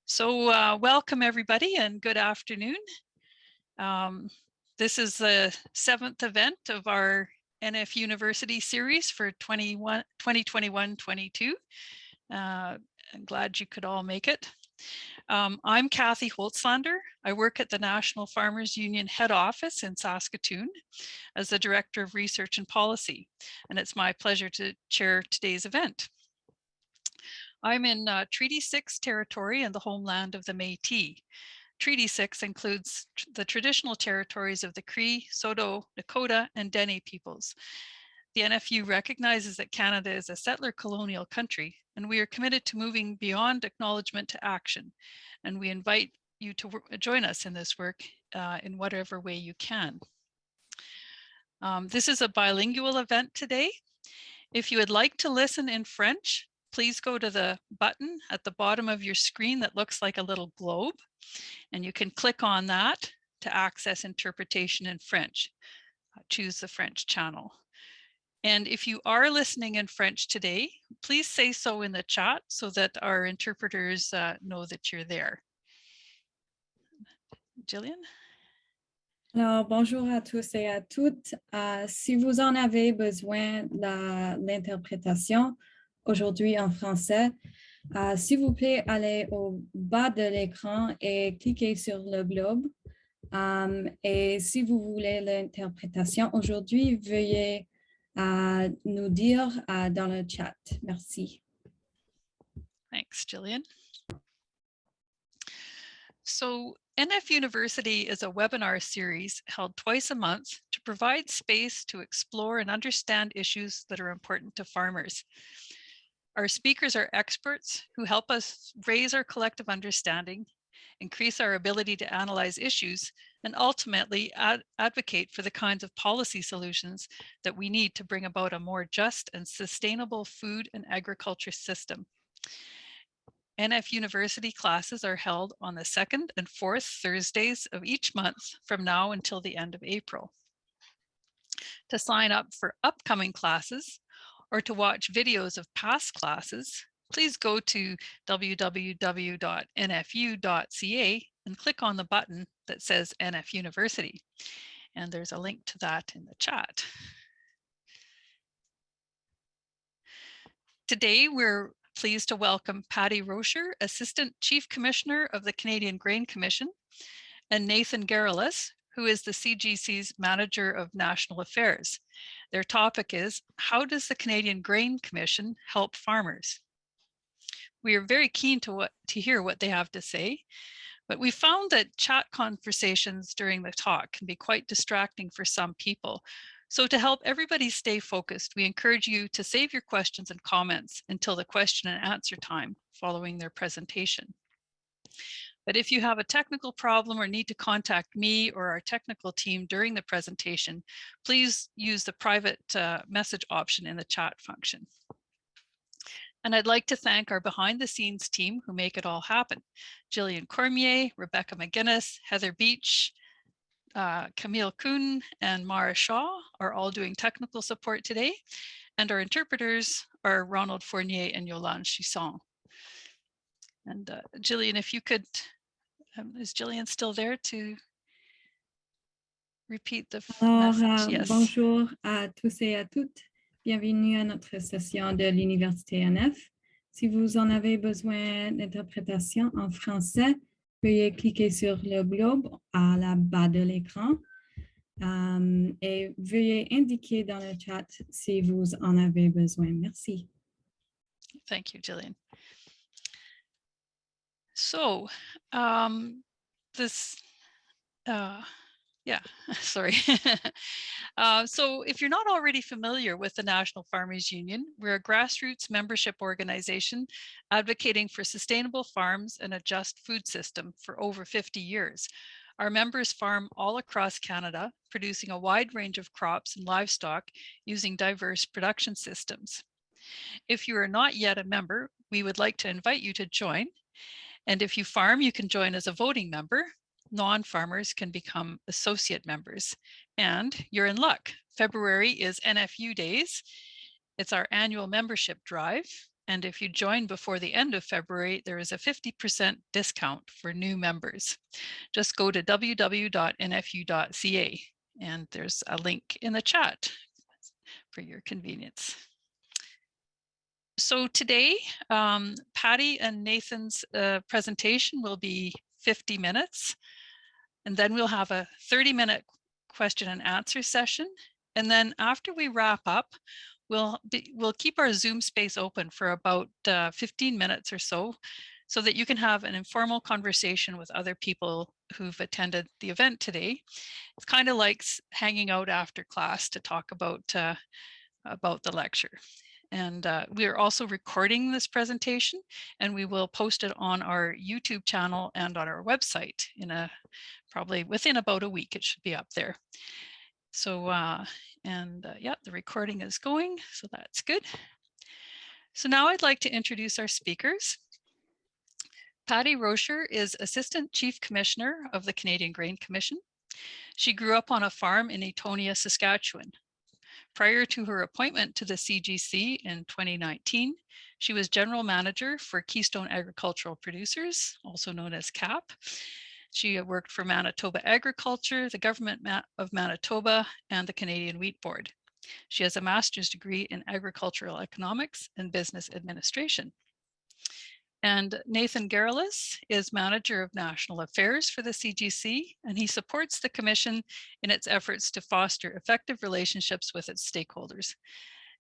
So welcome everybody and good afternoon. This is the 7th event of our NFUniversity series for 2021-22. I'm glad you could all make it. I'm Kathy Holtzlander. I work at the National Farmers Union head office in Saskatoon as the Director of Research and Policy, and it's my pleasure to chair today's event. I'm in Treaty 6 territory and the homeland of the Métis. Treaty 6 includes the traditional territories of the Cree, Saulteaux, Nakota, and Dene peoples. The NFU recognizes that Canada is a settler colonial country, and we are committed to moving beyond acknowledgement to action. And we invite you to join us in this work in whatever way you can. This is a bilingual event today. If you would like to listen in French, please go to the button at the bottom of your screen that looks like a little globe, and you can click on that to access interpretation in French. Choose the French channel. And if you are listening in French today, please say so in the chat so that our interpreters know that you're there. Gillian? Alors, bonjour à tous et à toutes. Si vous en avez besoin de l'interprétation aujourd'hui en français, s'il vous plaît, allez au bas de l'écran et cliquez sur le globe. Et si vous voulez l'interprétation aujourd'hui, veuillez nous dire dans le chat. Merci. Thanks, Gillian. So NFUniversity is a webinar series held twice a month to provide space to explore and understand issues that are important to farmers. Our speakers are experts who help us raise our collective understanding, increase our ability to analyze issues, and ultimately advocate for the kinds of policy solutions that we need to bring about a more just and sustainable food and agriculture system. NFUniversity classes are held on the 2nd and 4th Thursdays of each month from now until the end of April. To sign up for upcoming classes or to watch videos of past classes, please go to www.nfu.ca and click on the button that says NFUniversity. And there's a link to that in the chat. Today, we're pleased to welcome Patty Rosher, Assistant Chief Commissioner of the Canadian Grain Commission, and Nathan Gerelus, who is the CGC's Manager of National Affairs. Their topic is, how does the Canadian Grain Commission help farmers? We are very keen to hear what they have to say, but we found that chat conversations during the talk can be quite distracting for some people. So to help everybody stay focused, we encourage you to save your questions and comments until the question and answer time following their presentation. But if you have a technical problem or need to contact me or our technical team during the presentation, please use the private message option in the chat function. And I'd like to thank our behind the scenes team who make it all happen. Jillian Cormier, Rebecca McGuinness, Heather Beach, Camille Kuhn and Mara Shaw are all doing technical support today, and our interpreters are Ronald Fournier and Yolande Chisson. And Jillian, if you could, is Jillian still there to repeat the message? Yes. Bonjour à tous et à toutes. Bienvenue à notre session de l'Université NF. Si vous en avez besoin d'interprétation en français, veuillez cliquer sur le globe à la bas de l'écran et veuillez indiquer dans le chat si vous en avez besoin. Merci. Thank you, Jillian. So, sorry. So if you're not already familiar with the National Farmers Union, we're a grassroots membership organization advocating for sustainable farms and a just food system for over 50 years. Our members farm all across Canada, producing a wide range of crops and livestock using diverse production systems. If you are not yet a member, we would like to invite you to join. And if you farm, you can join as a voting member. Non-farmers can become associate members. And you're in luck. February is NFU Days. It's our annual membership drive. And if you join before the end of February, there is a 50% discount for new members. Just go to www.nfu.ca and there's a link in the chat for your convenience. So today, Patty and Nathan's presentation will be 50 minutes, and then we'll have a 30-minute question and answer session. And then after we wrap up, we'll keep our Zoom space open for about 15 minutes or so that you can have an informal conversation with other people who've attended the event today. It's kind of like hanging out after class to talk about the lecture. And we are also recording this presentation, and we will post it on our YouTube channel and on our website in probably within about a week. It should be up there. So, yeah, the recording is going, so that's good. So now I'd like to introduce our speakers. Patty Rosher is Assistant Chief Commissioner of the Canadian Grain Commission. She grew up on a farm in Eatonia, Saskatchewan. Prior to her appointment to the CGC in 2019, she was General Manager for Keystone Agricultural Producers, also known as CAP. She worked for Manitoba Agriculture, the Government of Manitoba, and the Canadian Wheat Board. She has a master's degree in agricultural economics and business administration. And Nathan Gerelus is Manager of National Affairs for the CGC, and he supports the Commission in its efforts to foster effective relationships with its stakeholders.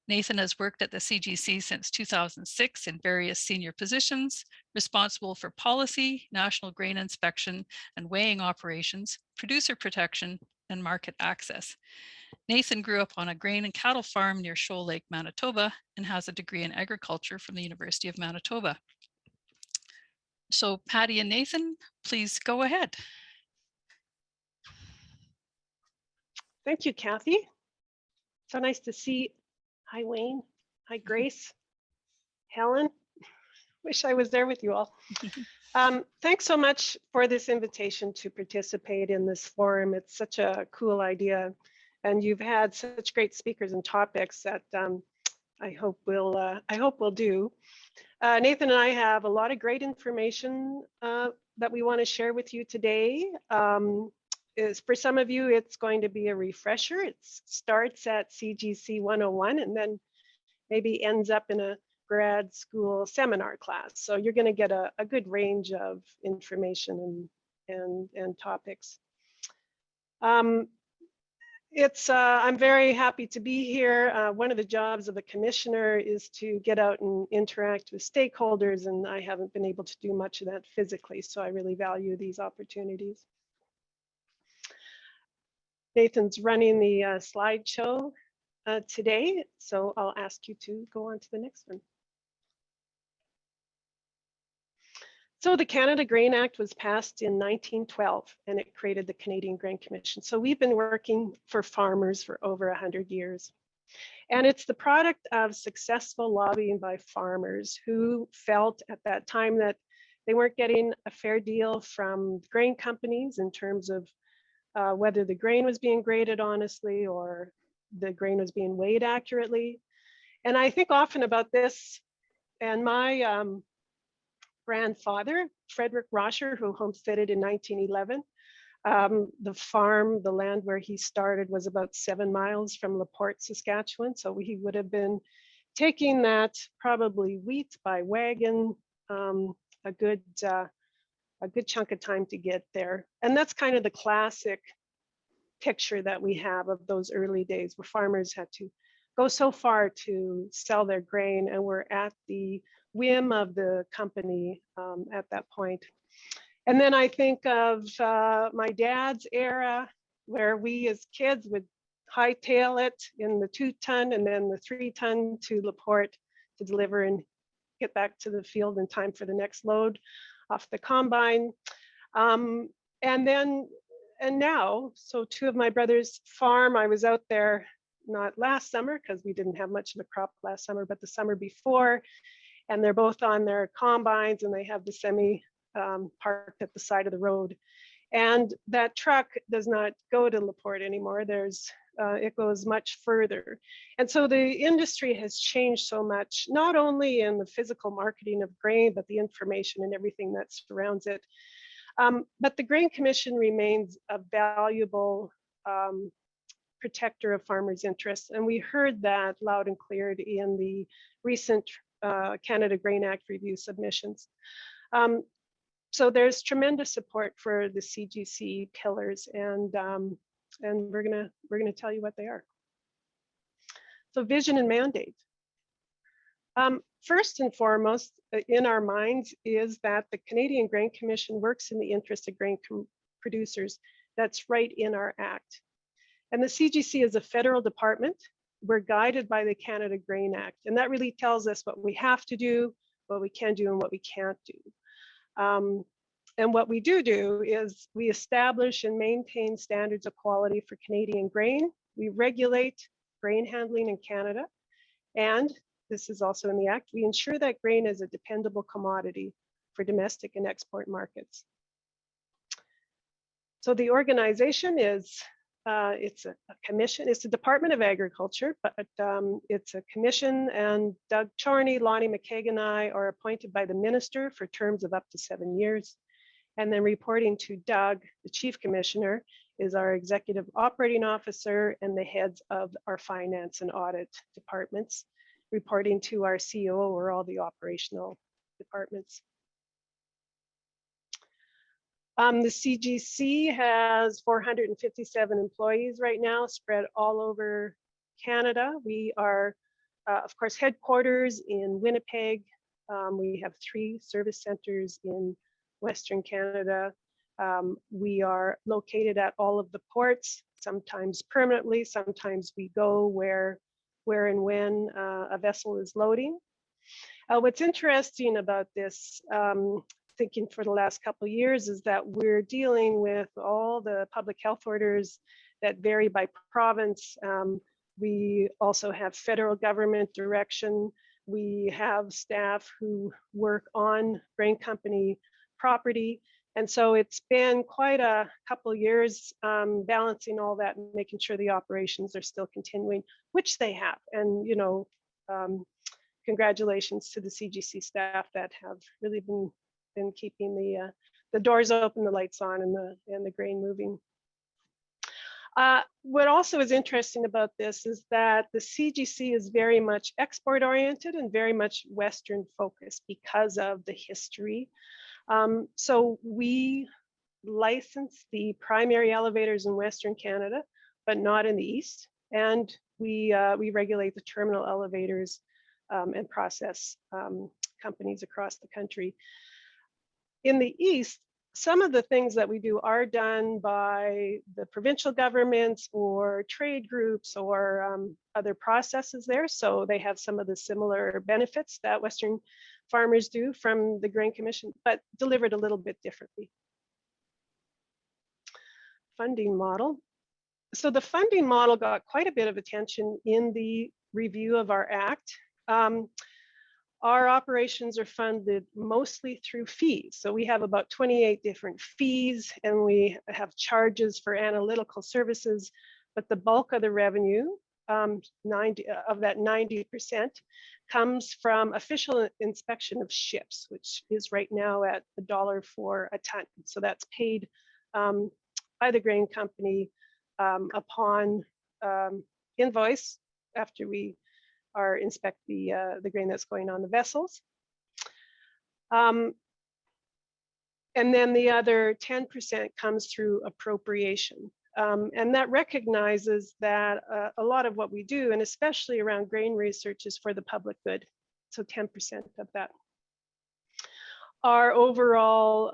Nathan has worked at the CGC since 2006 in various senior positions, responsible for policy, national grain inspection and weighing operations, producer protection, and market access. Nathan grew up on a grain and cattle farm near Shoal Lake, Manitoba, and has a degree in agriculture from the University of Manitoba. So Patty and Nathan, please go ahead. Thank you, Kathy. So nice to see. Hi, Wayne. Hi, Grace. Helen. Wish I was there with you all. Thanks so much for this invitation to participate in this forum. It's such a cool idea, and you've had such great speakers and topics that I hope we'll do. Nathan and I have a lot of great information that we want to share with you today. For some of you, it's going to be a refresher. It starts at CGC 101 and then maybe ends up in a grad school seminar class. So you're going to get a good range of information and topics. I'm very happy to be here. One of the jobs of the commissioner is to get out and interact with stakeholders, and I haven't been able to do much of that physically, so I really value these opportunities. Nathan's running the slideshow today, so I'll ask you to go on to the next one. So the Canada Grain Act was passed in 1912, and it created the Canadian Grain Commission. So we've been working for farmers for over 100 years. And it's the product of successful lobbying by farmers who felt at that time that they weren't getting a fair deal from grain companies in terms of whether the grain was being graded honestly or the grain was being weighed accurately. And I think often about this, and my grandfather, Frederick Rosher, who homesteaded in 1911. The land where he started was about 7 miles from LaPorte, Saskatchewan. So he would have been taking that probably wheat by wagon a good chunk of time to get there. And that's kind of the classic picture that we have of those early days where farmers had to go so far to sell their grain and were at the whim of the company at that point. And then I think of my dad's era, where we as kids would hightail it in the 2-ton and then the 3-ton to LaPorte to deliver and get back to the field in time for the next load off the combine. And now, so 2 of my brothers farm. I was out there not last summer because we didn't have much of a crop last summer, but the summer before. And they're both on their combines and they have the semi parked at the side of the road. And that truck does not go to LaPorte anymore. There's It goes much further. And so the industry has changed so much, not only in the physical marketing of grain, but the information and everything that surrounds it. But the Grain Commission remains a valuable protector of farmers' interests. And we heard that loud and clear in the recent Canada Grain Act review submissions. So there's tremendous support for the CGC pillars, and we're gonna tell you what they are. So vision and mandate. First and foremost, in our minds, is that the Canadian Grain Commission works in the interest of grain producers. That's right in our act. And the CGC is a federal department. We're guided by the Canada Grain Act, and that really tells us what we have to do, what we can do, and what we can't do. And what we do is we establish and maintain standards of quality for Canadian grain. We regulate grain handling in Canada. And this is also in the Act, we ensure that grain is a dependable commodity for domestic and export markets. So the organization is, it's a commission, it's the Department of Agriculture, but it's a commission, and Doug Chorney, Lonnie McKagan and I are appointed by the minister for terms of up to 7 years. And then reporting to Doug, the Chief Commissioner, is our Executive Operating Officer and the heads of our finance and audit departments. Reporting to our COO or all the operational departments. The CGC has 457 employees right now, spread all over Canada. We are, of course, headquarters in Winnipeg. We have 3 service centers in Western Canada. We are located at all of the ports, sometimes permanently, sometimes we go where and when a vessel is loading. What's interesting about this, thinking for the last couple of years, is that we're dealing with all the public health orders that vary by province. We also have federal government direction. We have staff who work on grain company property. And so it's been quite a couple of years balancing all that and making sure the operations are still continuing, which they have. And, you know, congratulations to the CGC staff that have really been keeping the doors open, the lights on, and the grain moving. What also is interesting about this is that the CGC is very much export oriented and very much Western focused because of the history. So we license the primary elevators in Western Canada, but not in the East. And we regulate the terminal elevators and process companies across the country. In the East, some of the things that we do are done by the provincial governments or trade groups or other processes there. So they have some of the similar benefits that Western farmers do from the Grain Commission, but delivered a little bit differently. Funding model. So the funding model got quite a bit of attention in the review of our act. Our operations are funded mostly through fees. So we have about 28 different fees, and we have charges for analytical services, but the bulk of the revenue, 90% comes from official inspection of ships, which is right now at $1 for a ton. So that's paid by the grain company upon invoice after we inspect the grain that's going on the vessels. And then the other 10% comes through appropriation. And that recognizes that a lot of what we do, and especially around grain research, is for the public good. So 10% of that. Our overall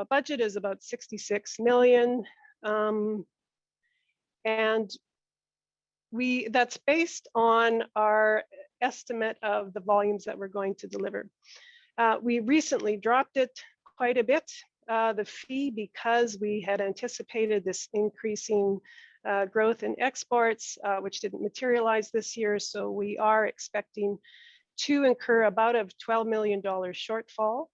budget is about 66 million. And that's based on our estimate of the volumes that we're going to deliver. We recently dropped it quite a bit, the fee, because we had anticipated this increasing growth in exports, which didn't materialize this year. So we are expecting to incur about a $12 million shortfall.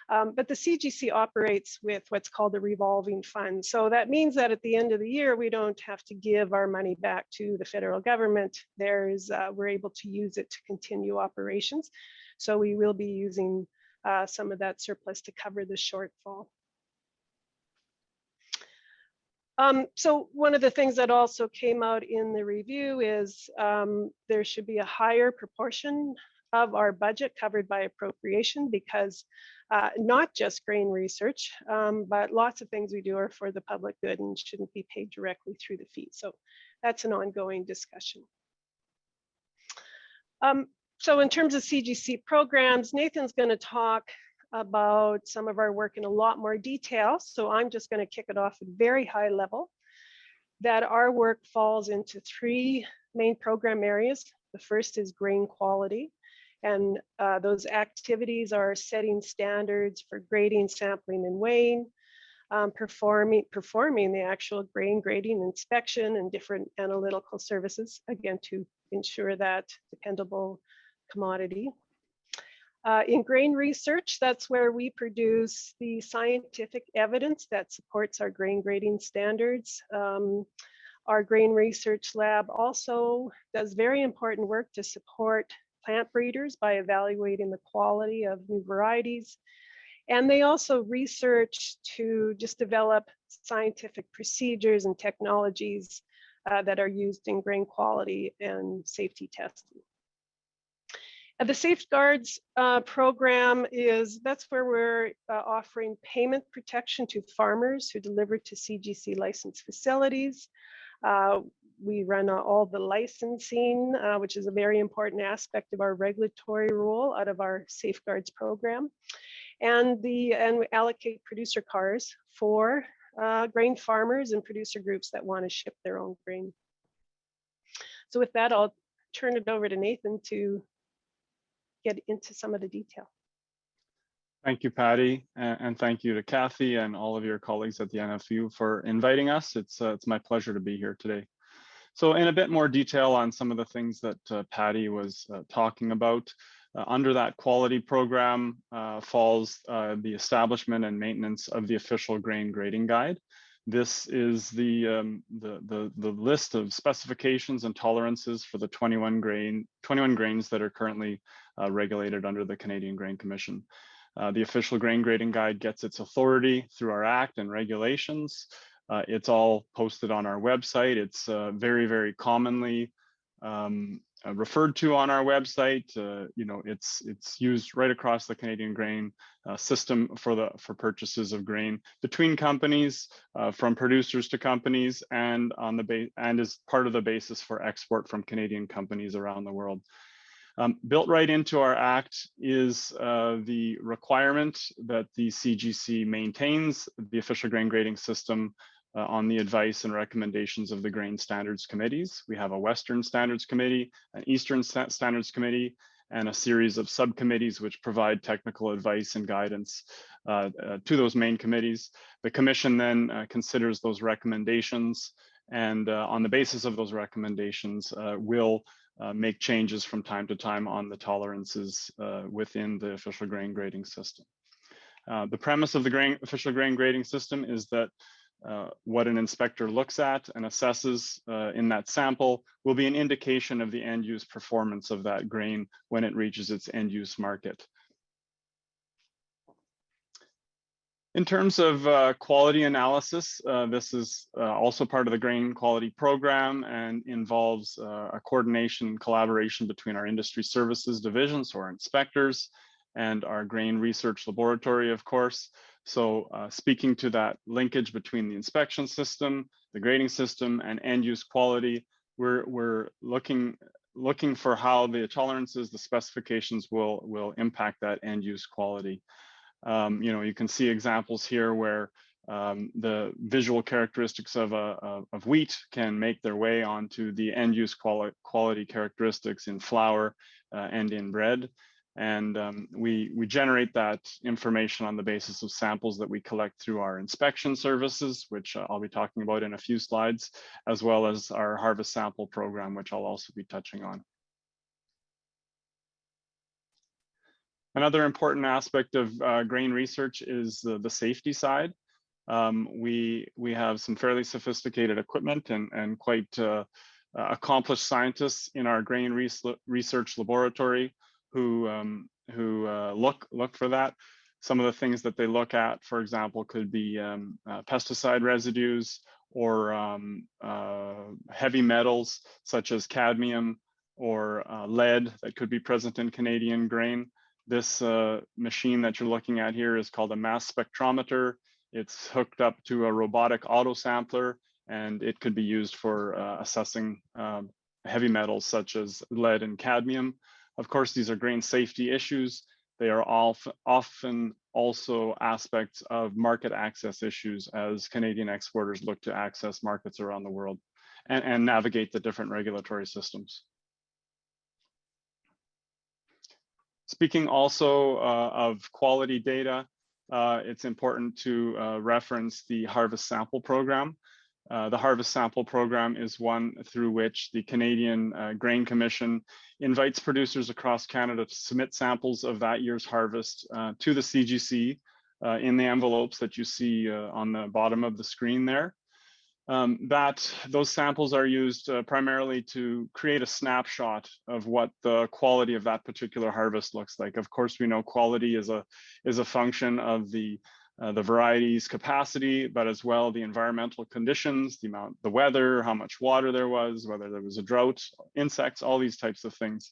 But the CGC operates with what's called a revolving fund. So that means that at the end of the year, we don't have to give our money back to the federal government. We're able to use it to continue operations. So we will be using some of that surplus to cover the shortfall. So one of the things that also came out in the review is there should be a higher proportion of our budget covered by appropriation, because not just grain research, but lots of things we do are for the public good and shouldn't be paid directly through the fee. So that's an ongoing discussion. So in terms of CGC programs, Nathan's going to talk about some of our work in a lot more detail. So I'm just going to kick it off at a very high level, that our work falls into 3 main program areas. The first is grain quality. And those activities are setting standards for grading, sampling, and weighing, performing the actual grain grading inspection and different analytical services, again, to ensure that dependable commodity. In grain research, that's where we produce the scientific evidence that supports our grain grading standards. Our grain research lab also does very important work to support plant breeders by evaluating the quality of new varieties. And they also research to just develop scientific procedures and technologies that are used in grain quality and safety testing. The Safeguards program that's where we're offering payment protection to farmers who deliver to CGC licensed facilities. We run all the licensing, which is a very important aspect of our regulatory role out of our Safeguards program. And we allocate producer cars for grain farmers and producer groups that want to ship their own grain. So with that, I'll turn it over to Nathan to get into some of the detail. Thank you, Patty, and thank you to Kathy and all of your colleagues at the NFU for inviting us. It's my pleasure to be here today. So in a bit more detail on some of the things that Patty was talking about, under that quality program falls the establishment and maintenance of the official grain grading guide. This is the list of specifications and tolerances for the 21 grains that are currently regulated under the Canadian Grain Commission. The official grain grading guide gets its authority through our act and regulations. It's all posted on our website. It's very, very commonly referred to on our website. It's used right across the Canadian grain system for purchases of grain between companies, from producers to companies, and and is part of the basis for export from Canadian companies around the world. Built right into our act is the requirement that the CGC maintains the official grain grading system on the advice and recommendations of the grain standards committees. We have a Western Standards Committee, an Eastern Standards Committee, and a series of subcommittees which provide technical advice and guidance to those main committees. The Commission then considers those recommendations, and on the basis of those recommendations will make changes from time to time on the tolerances within the official grain grading system. The premise of the official grain grading system is that what an inspector looks at and assesses in that sample will be an indication of the end use performance of that grain when it reaches its end use market. In terms of quality analysis, this is also part of the grain quality program and involves a coordination and collaboration between our industry services division, so our inspectors, and our grain research laboratory, of course. So speaking to that linkage between the inspection system, the grading system, and end use quality, we're looking for how the tolerances, the specifications will impact that end use quality. You can see examples here where the visual characteristics of wheat can make their way onto the end use quality characteristics in flour and in bread. And we generate that information on the basis of samples that we collect through our inspection services, which I'll be talking about in a few slides, as well as our harvest sample program, which I'll also be touching on. Another important aspect of grain research is the safety side. We have some fairly sophisticated equipment and quite accomplished scientists in our grain research laboratory who look for that. Some of the things that they look at, for example, could be pesticide residues or heavy metals such as cadmium or lead that could be present in Canadian grain. This machine that you're looking at here is called a mass spectrometer. It's hooked up to a robotic auto sampler, and it could be used for assessing heavy metals such as lead and cadmium. Of course, these are grain safety issues. They are often also aspects of market access issues as Canadian exporters look to access markets around the world and navigate the different regulatory systems. Speaking also of quality data, it's important to reference the Harvest Sample Program. The Harvest Sample Program is one through which the Canadian Grain Commission invites producers across Canada to submit samples of that year's harvest to the CGC in the envelopes that you see on the bottom of the screen there. Those samples are used primarily to create a snapshot of what the quality of that particular harvest looks like. Of course, we know quality is a function of the variety's capacity, but as well the environmental conditions, the weather, how much water there was, whether there was a drought, insects, all these types of things.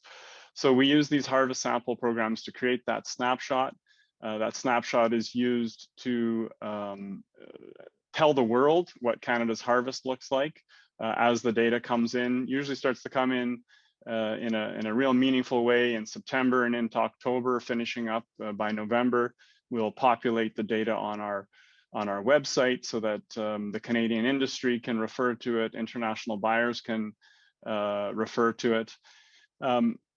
So we use these harvest sample programs to create that snapshot. That snapshot is used to tell the world what Canada's harvest looks like as the data comes in. Usually starts to come in a real meaningful way in September and into October, finishing up by November. We'll populate the data on our website so that the Canadian industry can refer to it, international buyers can refer to it.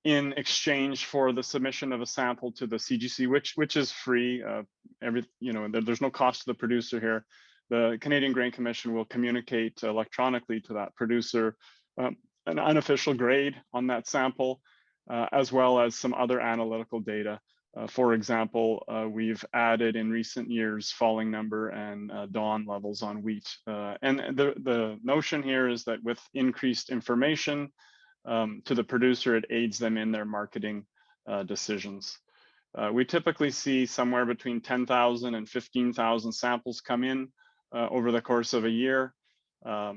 In exchange for the submission of a sample to the CGC, which is free, there's no cost to the producer here. The Canadian Grain Commission will communicate electronically to that producer an unofficial grade on that sample, as well as some other analytical data. For example, we've added in recent years falling number and dawn levels on wheat. And the notion here is that with increased information to the producer, it aids them in their marketing decisions. We typically see somewhere between 10,000 and 15,000 samples come in over the course of a year. A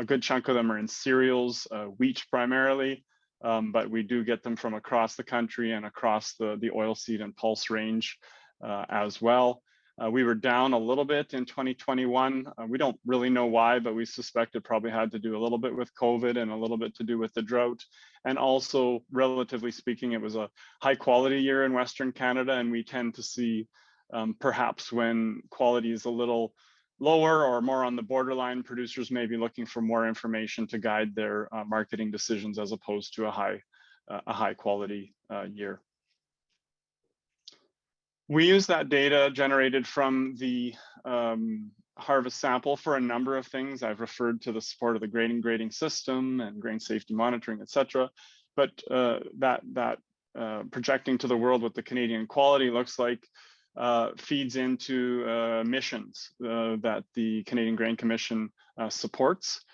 good chunk of them are in cereals, wheat primarily, but we do get them from across the country and across the oilseed and pulse range as well. We were down a little bit in 2021. We don't really know why, but we suspect it probably had to do a little bit with COVID and a little bit to do with the drought. And also, relatively speaking, it was a high quality year in Western Canada, and we tend to see perhaps when quality is a little lower or more on the borderline, producers may be looking for more information to guide their marketing decisions as opposed to a high quality year. We use that data generated from the harvest sample for a number of things. I've referred to the support of the grading system and grain safety monitoring, et cetera. But projecting to the world what the Canadian quality looks like feeds into missions that the Canadian Grain Commission supports.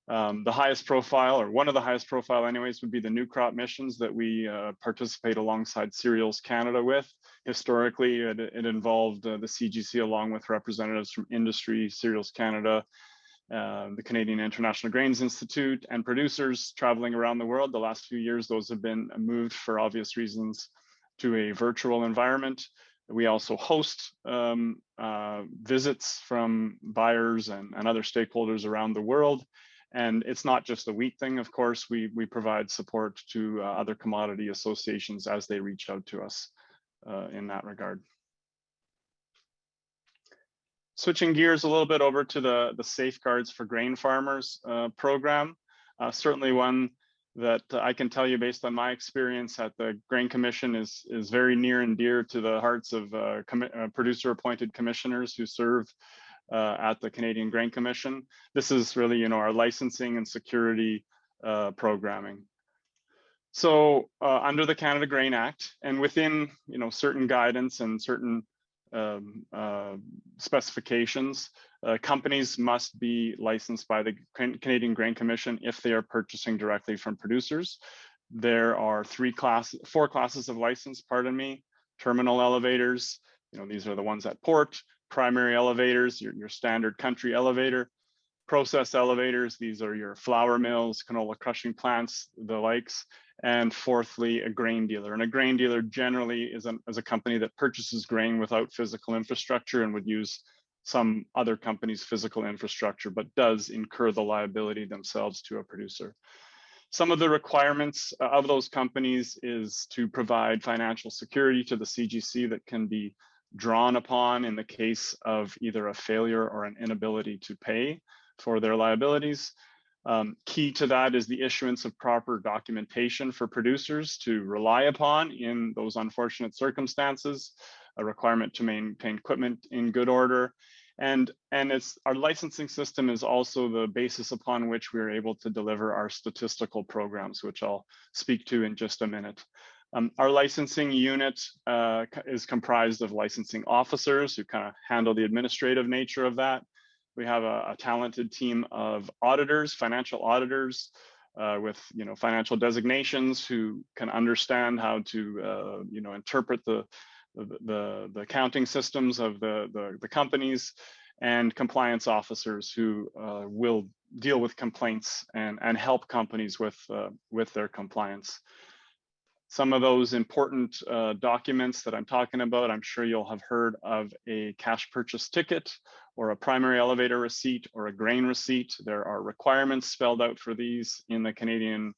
The highest profile, or one of the highest profile anyways, would be the new crop missions that we participate alongside Cereals Canada with. Historically, it involved the CGC along with representatives from industry, Cereals Canada, the Canadian International Grains Institute, and producers traveling around the world. The last few years, those have been moved for obvious reasons to a virtual environment. We also host visits from buyers and other stakeholders around the world. And it's not just the wheat thing, of course. We provide support to other commodity associations as they reach out to us in that regard. Switching gears a little bit over to the Safeguards for Grain Farmers program, certainly one that I can tell you based on my experience at the Grain Commission is very near and dear to the hearts of producer-appointed commissioners who serve at the Canadian Grain Commission. This is really, our licensing and security programming. So under the Canada Grain Act, and within certain guidance and certain specifications, companies must be licensed by the Canadian Grain Commission if they are purchasing directly from producers. There are four classes of license, pardon me: terminal elevators, these are the ones at port; primary elevators, your standard country elevator; process elevators, these are your flour mills, canola crushing plants, the likes; and fourthly, a grain dealer. And a grain dealer generally is a company that purchases grain without physical infrastructure and would use some other company's physical infrastructure, but does incur the liability themselves to a producer. Some of the requirements of those companies is to provide financial security to the CGC that can be drawn upon in the case of either a failure or an inability to pay for their liabilities. Key to that is the issuance of proper documentation for producers to rely upon in those unfortunate circumstances, a requirement to maintain equipment in good order. And our licensing system is also the basis upon which we're able to deliver our statistical programs, which I'll speak to in just a minute. Our licensing unit is comprised of licensing officers who kind of handle the administrative nature of that. We have a talented team of auditors, financial auditors, with financial designations, who can understand how to interpret the accounting systems of the companies, and compliance officers who will deal with complaints and help companies with their compliance. Some of those important documents that I'm talking about, I'm sure you'll have heard of a cash purchase ticket, or a primary elevator receipt, or a grain receipt. There are requirements spelled out for these in the Canadian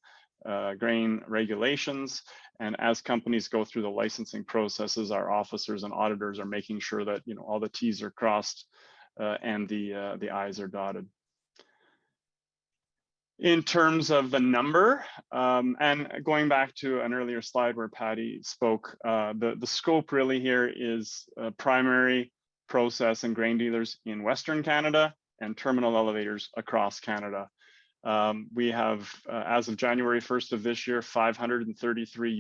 grain regulations. And as companies go through the licensing processes, our officers and auditors are making sure that all the T's are crossed and the I's are dotted. In terms of the number, and going back to an earlier slide where Patty spoke, the scope really here is primary, process, and grain dealers in Western Canada, and terminal elevators across Canada. We have, as of January 1st of this year, 533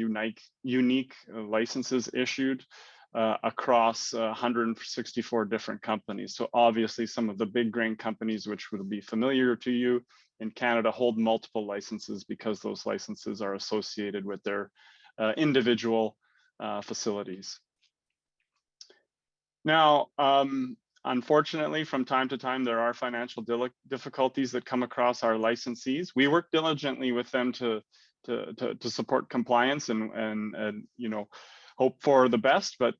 unique licenses issued across 164 different companies. So obviously some of the big grain companies, which will be familiar to you in Canada, hold multiple licenses because those licenses are associated with their individual facilities. Now, unfortunately, from time to time, there are financial difficulties that come across our licensees. We work diligently with them to support compliance and hope for the best, but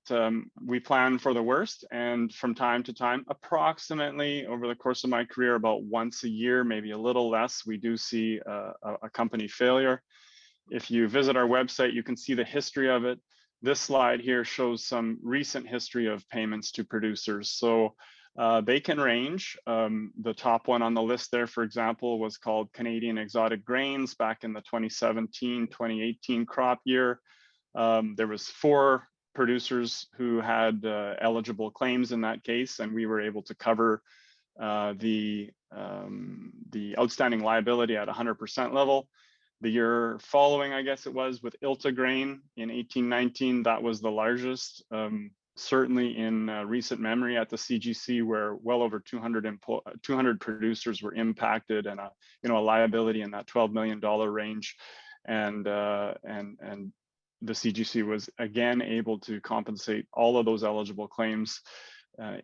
we plan for the worst. And from time to time, approximately over the course of my career, about once a year, maybe a little less, we do see a company failure. If you visit our website, you can see the history of it. This slide here shows some recent history of payments to producers. So they can range. The top one on the list there, for example, was called Canadian Exotic Grains back in the 2017-2018 crop year. There was 4 producers who had eligible claims in that case, and we were able to cover the outstanding liability at 100% level. The year following, I guess it was, with Ilta Grain in 18-19, that was the largest, certainly in recent memory at the CGC, where well over 200 producers were impacted, and a liability in that $12 million range, and the CGC was again able to compensate all of those eligible claims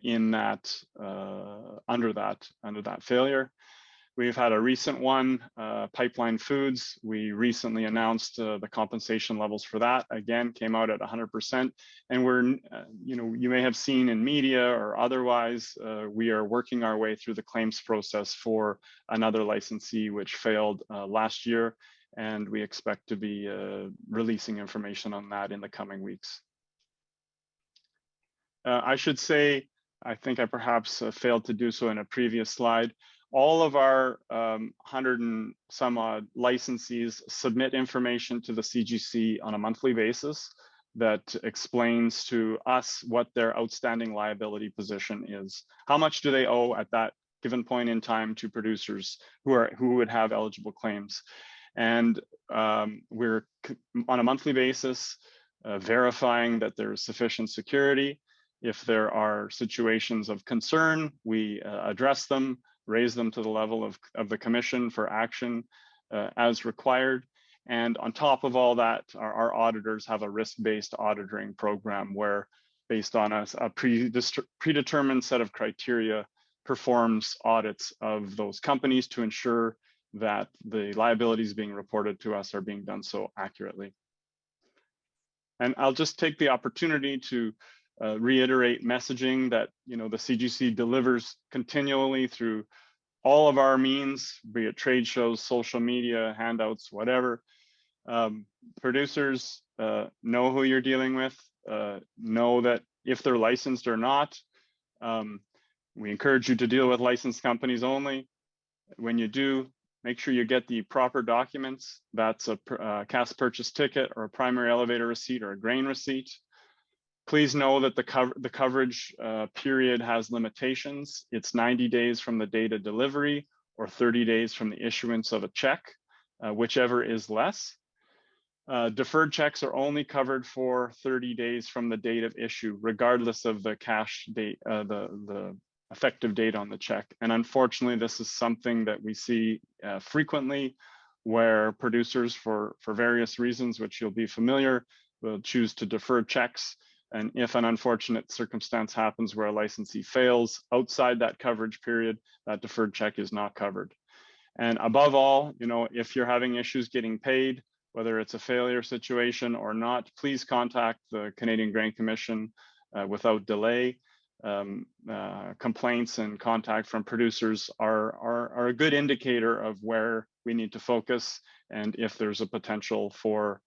in that under that failure. We've had a recent one, Pipeline Foods. We recently announced the compensation levels for that. Again, came out at 100%. And we're, you may have seen in media or otherwise, we are working our way through the claims process for another licensee which failed last year. And we expect to be releasing information on that in the coming weeks. I should say, I think I perhaps failed to do so in a previous slide. All of our 100 and some odd licensees submit information to the CGC on a monthly basis that explains to us what their outstanding liability position is. How much do they owe at that given point in time to producers who would have eligible claims? And we're on a monthly basis verifying that there is sufficient security. If there are situations of concern, we address them, raise them to the level of the commission for action as required. And on top of all that, our auditors have a risk-based auditing program where, based on a predetermined set of criteria, performs audits of those companies to ensure that the liabilities being reported to us are being done so accurately. And I'll just take the opportunity to reiterate messaging that the CGC delivers continually through all of our means, be it trade shows, social media, handouts, whatever. Producers know who you're dealing with, know that if they're licensed or not. We encourage you to deal with licensed companies only. When you do, make sure you get the proper documents. That's a CAS purchase ticket or a primary elevator receipt or a grain receipt. Please know that the coverage period has limitations. It's 90 days from the date of delivery or 30 days from the issuance of a check, whichever is less. Deferred checks are only covered for 30 days from the date of issue, regardless of the cash date, the effective date on the check. And unfortunately, this is something that we see frequently, where producers, for various reasons, which you'll be familiar, will choose to defer checks. And if an unfortunate circumstance happens where a licensee fails outside that coverage period, that deferred check is not covered. And above all, if you're having issues getting paid, whether it's a failure situation or not, please contact the Canadian Grain Commission without delay. Complaints and contact from producers are a good indicator of where we need to focus and if there's a potential for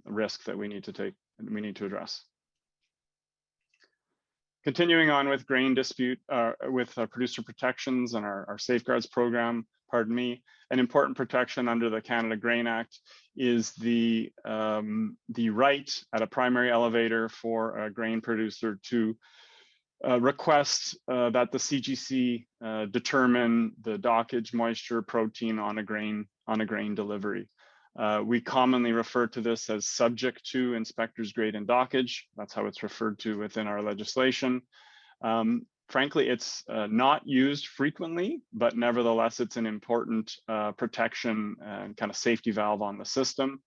risk that we need to address. Continuing on with grain dispute, with producer protections and our safeguards program, pardon me, an important protection under the Canada Grain Act is the right at a primary elevator for a grain producer to request that the CGC determine the dockage, moisture, protein on a grain delivery. We commonly refer to this as subject to inspector's grade and dockage. That's how it's referred to within our legislation. Frankly, it's not used frequently, but nevertheless, it's an important protection and kind of safety valve on the system.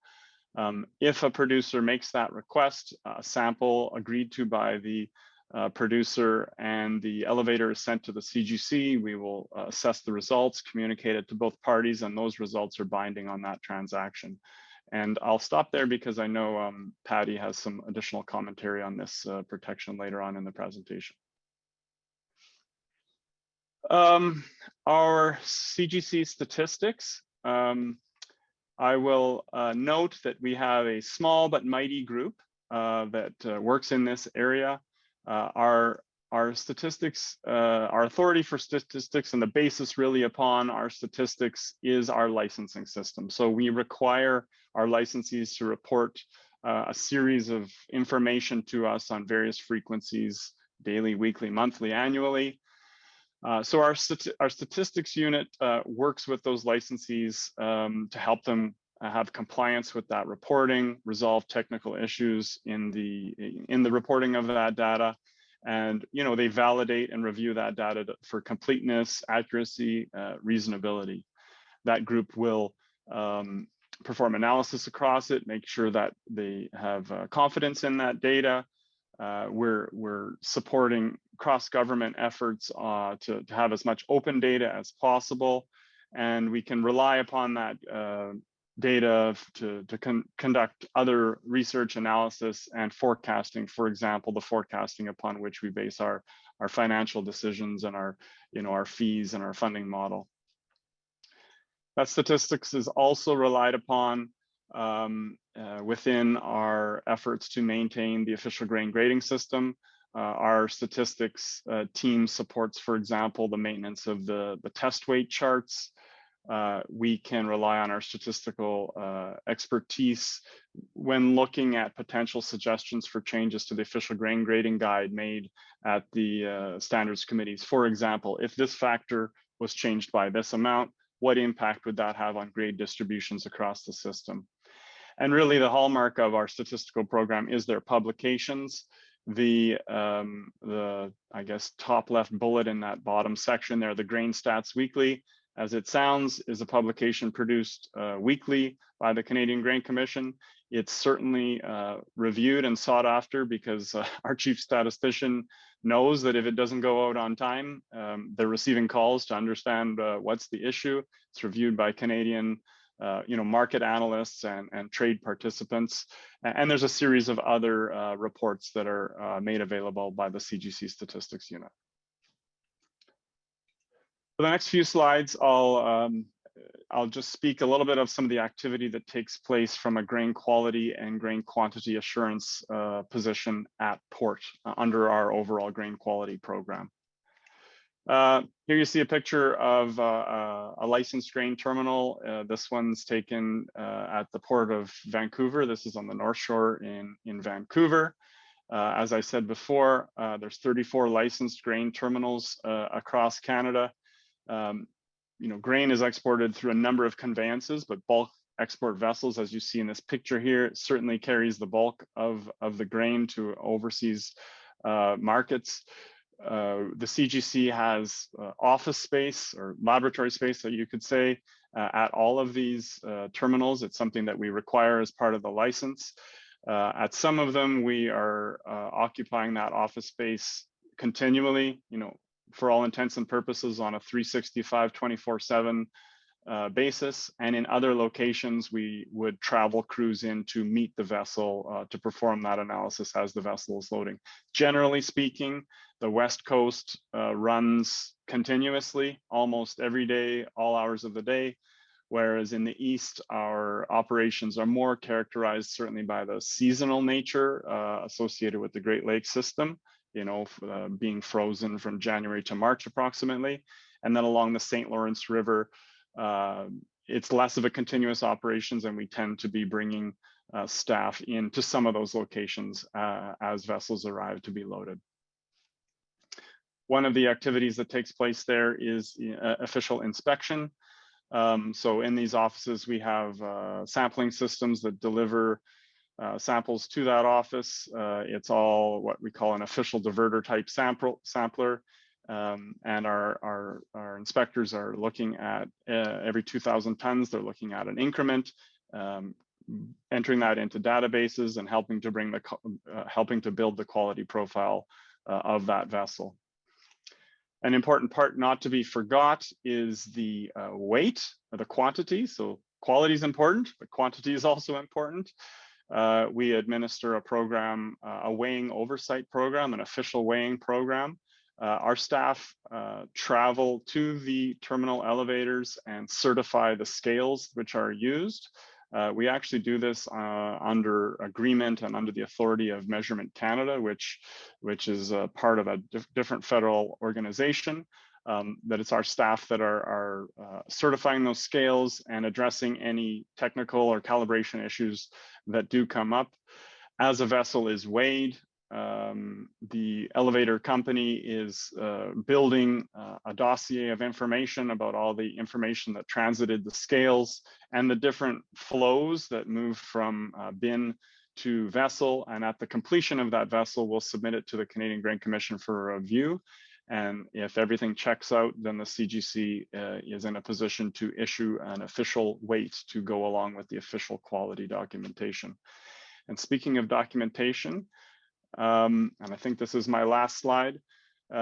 If a producer makes that request, a sample agreed to by the producer and the elevator is sent to the CGC, we will assess the results, communicate it to both parties, and those results are binding on that transaction. And I'll stop there because I know Patty has some additional commentary on this protection later on in the presentation. Our CGC statistics, I will note that we have a small but mighty group that works in this area. Our statistics, our authority for statistics and the basis really upon our statistics is our licensing system. So we require our licensees to report a series of information to us on various frequencies, daily, weekly, monthly, annually. So our statistics unit works with those licensees to help them have compliance with that reporting, resolve technical issues in the reporting of that data, and they validate and review that data for completeness, accuracy, reasonability. That group will perform analysis across it, make sure that they have confidence in that data. We're supporting cross-government efforts to have as much open data as possible, and we can rely upon that data to conduct other research analysis and forecasting. For example, the forecasting upon which we base our financial decisions and our fees and our funding model. That statistics is also relied upon within our efforts to maintain the official grain grading system. Our statistics team supports, for example, the maintenance of the test weight charts. We can rely on our statistical expertise when looking at potential suggestions for changes to the official grain grading guide made at the standards committees. For example, if this factor was changed by this amount, what impact would that have on grade distributions across the system? And really the hallmark of our statistical program is their publications. The I guess top left bullet in that bottom section there, the Grain Stats Weekly, as it sounds, is a publication produced weekly by the Canadian Grain Commission. It's certainly reviewed and sought after because our chief statistician knows that if it doesn't go out on time, they're receiving calls to understand what's the issue. It's reviewed by Canadian market analysts and trade participants. And there's a series of other reports that are made available by the CGC Statistics Unit. For the next few slides, I'll just speak a little bit of some of the activity that takes place from a grain quality and grain quantity assurance position at port under our overall grain quality program. Here you see a picture of a licensed grain terminal. This one's taken at the port of Vancouver. This is on the North Shore in Vancouver. As I said before, there's 34 licensed grain terminals across Canada. Grain is exported through a number of conveyances, but bulk export vessels, as you see in this picture here, certainly carries the bulk of the grain to overseas markets. The CGC has office space or laboratory space that you could say at all of these terminals. It's something that we require as part of the license. At some of them, we are occupying that office space continually, for all intents and purposes on a 365, 24/7 basis. And in other locations, we would travel crews in to meet the vessel to perform that analysis as the vessel is loading. Generally speaking, the West Coast runs continuously, almost every day, all hours of the day. Whereas in the East, our operations are more characterized certainly by the seasonal nature associated with the Great Lakes system, being frozen from January to March approximately. And then along the St. Lawrence River, it's less of a continuous operations, and we tend to be bringing staff into some of those locations as vessels arrive to be loaded. One of the activities that takes place there is official inspection. So in these offices, we have sampling systems that deliver samples to that office. It's all what we call an official diverter type sampler. And our inspectors are looking at every 2,000 tons, they're looking at an increment, entering that into databases and helping to build the quality profile of that vessel. An important part not to be forgot is the weight or the quantity. So quality is important, but quantity is also important. We administer a program, a weighing oversight program, an official weighing program. Our staff travel to the terminal elevators and certify the scales which are used. We actually do this under agreement and under the authority of Measurement Canada, which is a part of a different federal organization. That it's our staff that are certifying those scales and addressing any technical or calibration issues that do come up. As a vessel is weighed, the elevator company is building a dossier of information about all the information that transited the scales and the different flows that move from bin to vessel. And at the completion of that vessel, we'll submit it to the Canadian Grain Commission for a review. And if everything checks out, then the CGC is in a position to issue an official weight to go along with the official quality documentation. And speaking of documentation, and I think this is my last slide,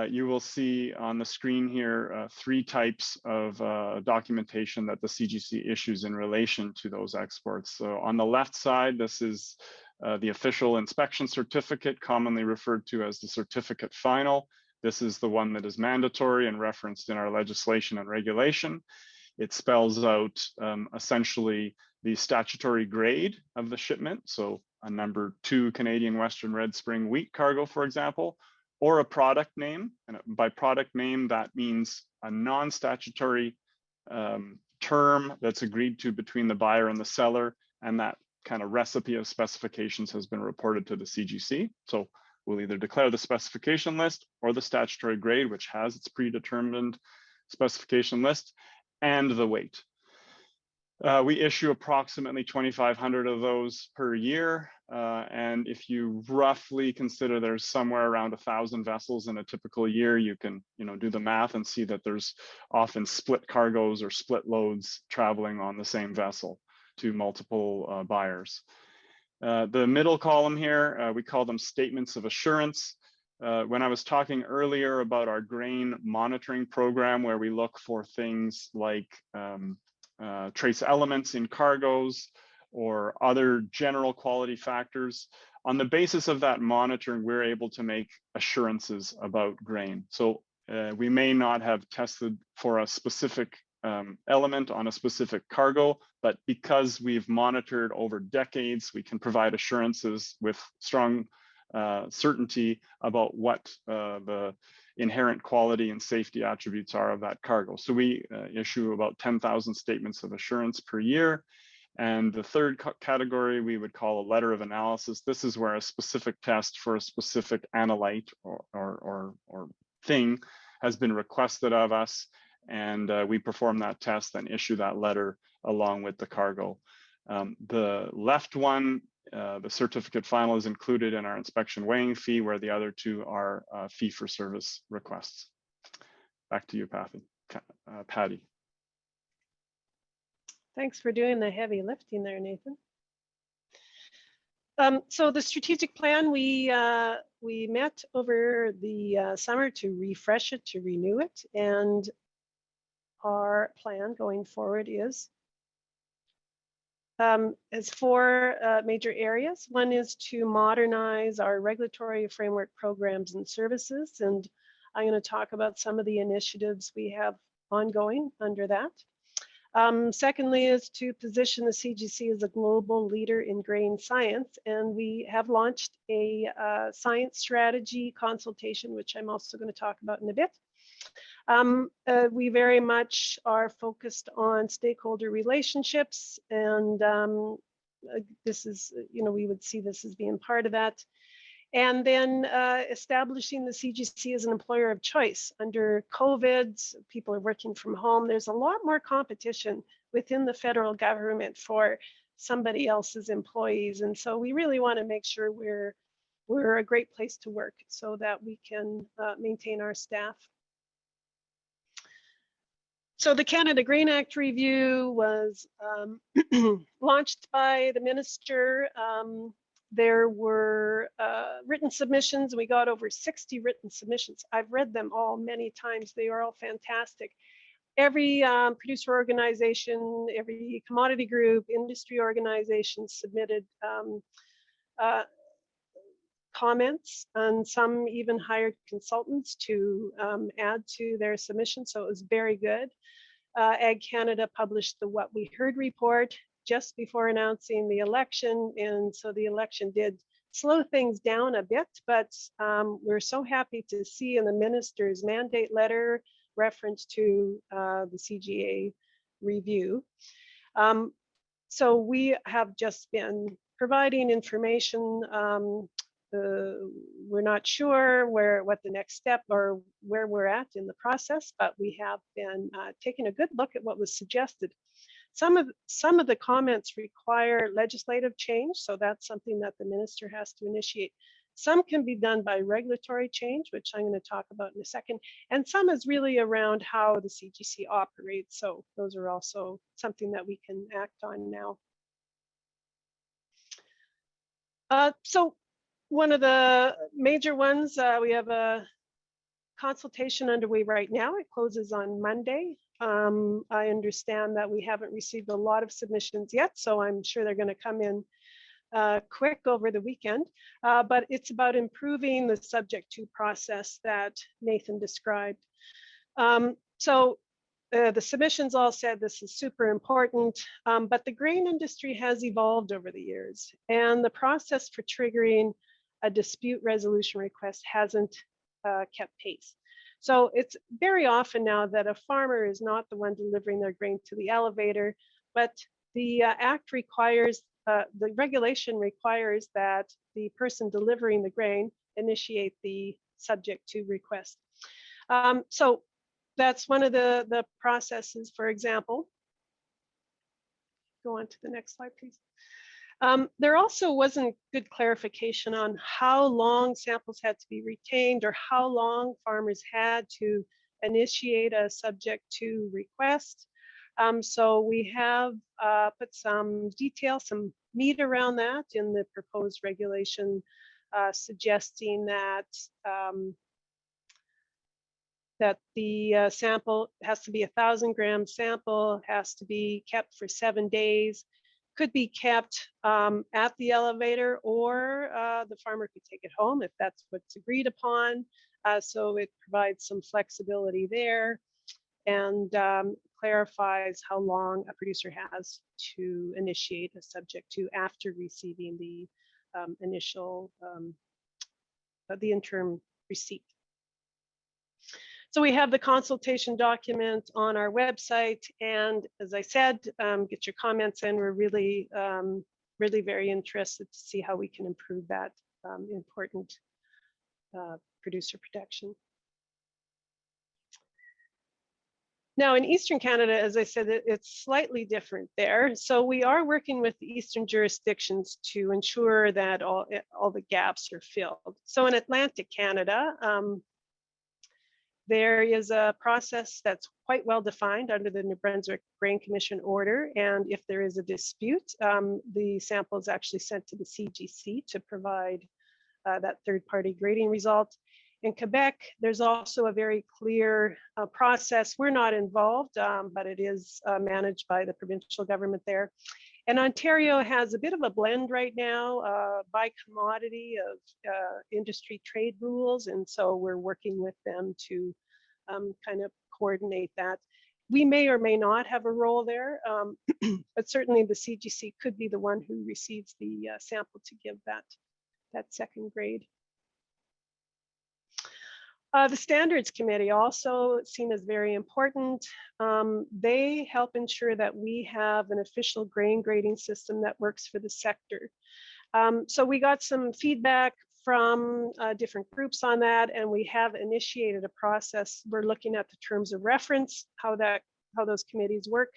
you will see on the screen here 3 types of documentation that the CGC issues in relation to those exports. So on the left side, this is the official inspection certificate, commonly referred to as the certificate final. This is the one that is mandatory and referenced in our legislation and regulation. It spells out essentially the statutory grade of the shipment. So a number 2 Canadian Western Red Spring wheat cargo, for example, or a product name. And by product name, that means a non-statutory term that's agreed to between the buyer and the seller. And that kind of recipe of specifications has been reported to the CGC. So we'll either declare the specification list or the statutory grade, which has its predetermined specification list. and the weight. We issue approximately 2,500 of those per year. And if you roughly consider there's somewhere around 1,000 vessels in a typical year, you can do the math and see that there's often split cargoes or split loads traveling on the same vessel to multiple buyers. The middle column here, we call them statements of assurance. When I was talking earlier about our grain monitoring program, where we look for things like trace elements in cargoes or other general quality factors, on the basis of that monitoring, we're able to make assurances about grain. So we may not have tested for a specific element on a specific cargo, but because we've monitored over decades, we can provide assurances with strong certainty about what the inherent quality and safety attributes are of that cargo. So we issue about 10,000 statements of assurance per year. And the third category we would call a letter of analysis. This is where a specific test for a specific analyte or thing has been requested of us, and we perform that test and issue that letter along with the cargo. The left one, the certificate final, is included in our inspection weighing fee, where the other two are fee for service requests. Back to you, Patty. Thanks for doing the heavy lifting there, Nathan. So the strategic plan, we met over the summer to refresh it, to renew it, and our plan going forward is as 4 major areas. One is to modernize our regulatory framework programs and services, and I'm going to talk about some of the initiatives we have ongoing under that. Secondly is to position the CGC as a global leader in grain science, and we have launched a science strategy consultation, which I'm also going to talk about in a bit. We very much are focused on stakeholder relationships, and this is, we would see this as being part of that. And then establishing the CGC as an employer of choice. Under COVID, people are working from home. There's a lot more competition within the federal government for somebody else's employees. And so we really want to make sure we're a great place to work so that we can maintain our staff. So the Canada Grain Act review was launched by the minister. There were written submissions. We got over 60 written submissions. I've read them all many times. They are all fantastic. Every producer organization, every commodity group, industry organization submitted comments, and some even hired consultants to add to their submission. So it was very good. Ag Canada published the What We Heard report just before announcing the election, and so the election did slow things down a bit, but we're so happy to see in the minister's mandate letter reference to the CGA review. So we have just been providing information. We're not sure what the next step or where we're at in the process, but we have been taking a good look at what was suggested. Some of the comments require legislative change, so that's something that the minister has to initiate. Some can be done by regulatory change, which I'm going to talk about in a second, and some is really around how the CGC operates. So those are also something that we can act on now. So one of the major ones, we have a consultation underway right now. It closes on Monday. I understand that we haven't received a lot of submissions yet, so I'm sure they're going to come in quick over the weekend. But it's about improving the subject to process that Nathan described. So the submissions all said this is super important, but the grain industry has evolved over the years, and the process for triggering a dispute resolution request hasn't kept pace. So it's very often now that a farmer is not the one delivering their grain to the elevator, but the act requires, the regulation requires that the person delivering the grain initiate the subject to request. So that's one of the processes, for example. Go on to the next slide, please. There also wasn't good clarification on how long samples had to be retained or how long farmers had to initiate a subject to request. So we have put some detail, some meat around that in the proposed regulation, suggesting that that the sample has to be 1,000-gram sample, has to be kept for 7 days, could be kept at the elevator, or the farmer could take it home if that's what's agreed upon. So it provides some flexibility there and clarifies how long a producer has to initiate a subject to after receiving the initial, the interim receipt. So we have the consultation document on our website, and as I said, get your comments in. We're really, really very interested to see how we can improve that important producer protection. Now in Eastern Canada, as I said, it's slightly different there. So we are working with the Eastern jurisdictions to ensure that all the gaps are filled. So in Atlantic Canada, there is a process that's quite well defined under the New Brunswick Grain Commission order. And if there is a dispute, the sample is actually sent to the CGC to provide that third-party grading result. In Quebec, there's also a very clear process. We're not involved, but it is managed by the provincial government there. And Ontario has a bit of a blend right now by commodity of industry trade rules. And so we're working with them to kind of coordinate that. We may or may not have a role there, but certainly the CGC could be the one who receives the sample to give that second grade. The Standards Committee also seen as very important. They help ensure that we have an official grain grading system that works for the sector. So we got some feedback from different groups on that, and we have initiated a process. We're looking at the terms of reference, how those committees work,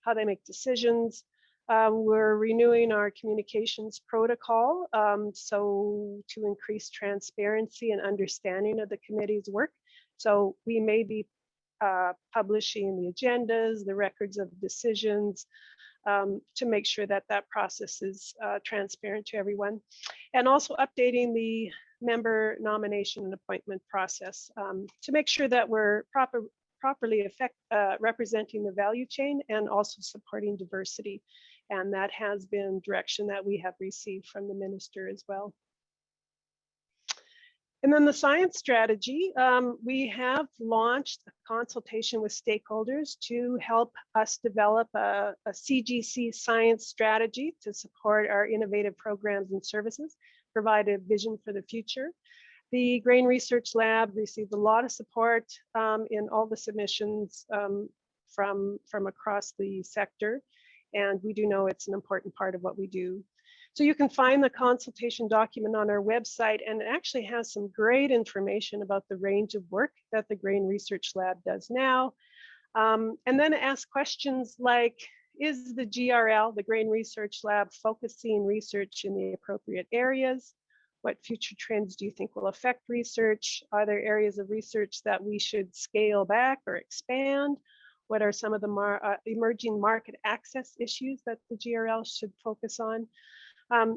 how they make decisions. We're renewing our communications protocol, so to increase transparency and understanding of the committee's work. So we may be publishing the agendas, the records of decisions, to make sure that that process is transparent to everyone. And also updating the member nomination and appointment process to make sure that we're properly representing the value chain and also supporting diversity. And that has been direction that we have received from the minister as well. And then the science strategy, we have launched a consultation with stakeholders to help us develop a CGC science strategy to support our innovative programs and services, provide a vision for the future. The Grain Research Lab received a lot of support in all the submissions from across the sector. And we do know it's an important part of what we do. So you can find the consultation document on our website, and it actually has some great information about the range of work that the Grain Research Lab does now. And then ask questions like, is the GRL, the Grain Research Lab, focusing research in the appropriate areas? What future trends do you think will affect research? Are there areas of research that we should scale back or expand? What are some of the emerging market access issues that the GRL should focus on?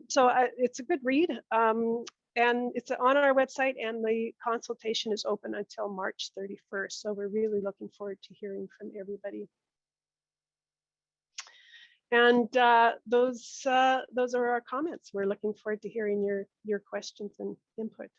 So it's a good read, and it's on our website, and the consultation is open until March 31st. So we're really looking forward to hearing from everybody. And those are our comments. We're looking forward to hearing your questions and input.